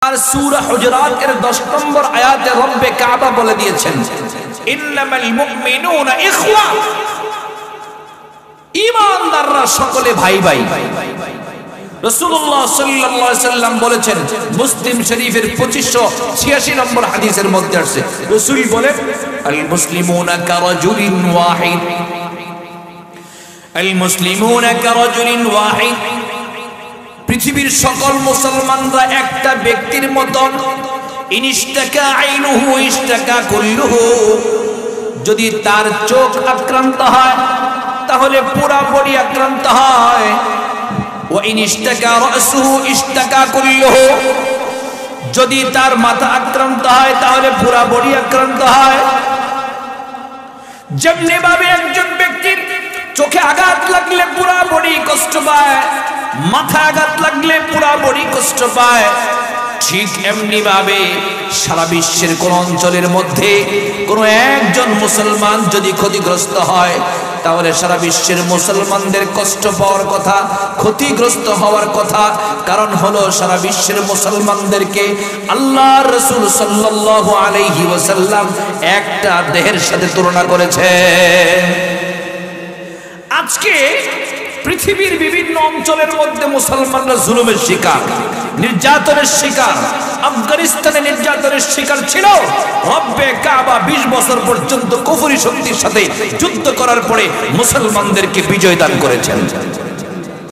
আর সূরা হুজুরাত এর 10 নম্বর আয়াতে রব্বে কাবা বলে দিয়েছেন ইন্নামাল মুমিনুনা ইখওয়া, ঈমানদাররা সকলে ভাই ভাই। রাসূলুল্লাহ সাল্লাল্লাহু আলাইহি সাল্লাম বলেছেন, মুসলিম শরীফের 2586 নম্বর হাদিসের মধ্যে আছে, রাসূল বলেন আল মুসলিমুনা কারাজুলিন ওয়াহিদ, আল মুসলিমুনা কারাজুলিন ওয়াহিদ। পৃথিবীর সকল মুসলমানরা একটা ব্যক্তির মতন। ইনিশতাকা আইনুহু ইশতাকা কুল্লুহু, যদি তার চোখ আক্রান্ত হয় তাহলে পুরা বডি আক্রান্ত হয়। ওয়া ইনিশতাকা রাসুহু ইশতাকা কুল্লুহু, যদি তার মাথা আক্রান্ত হয় তাহলে পুরা বডি আক্রান্ত হয়। যেমনি ভাবে একজন ব্যক্তির চোখে আঘাত লাগলে পুরা বডি কষ্ট পায়, মাথা আঘাত লাগলে পুরা বডি কষ্ট পায়, ঠিক এমনি ভাবে সারা বিশ্বের কোন অঞ্চলের মধ্যে কোনো একজন মুসলমান যদি ক্ষতিগ্রস্ত হয় তাহলে সারা বিশ্বের মুসলমানদের কষ্ট পাওয়ার কথা, ক্ষতিগ্রস্ত হওয়ার কথা। কারণ হলো সারা বিশ্বের মুসলমানদেরকে আল্লাহর রাসূল সাল্লাল্লাহু আলাইহি ওয়াসাল্লাম একটা দেহের সাথে তুলনা করেছে। আজকে পৃথিবীর বিভিন্ন অঞ্চলের মধ্যে মুসলমানরা জুলুমের শিকার, নির্যাতনের শিকার। আফগানিস্তানে নির্যাতনের শিকার ছিল। রব্বে কাবা 20 বছর পর্যন্ত কুফরি শক্তির সাথে যুদ্ধ করার পরে মুসলমানদেরকে বিজয় দান করেছেন।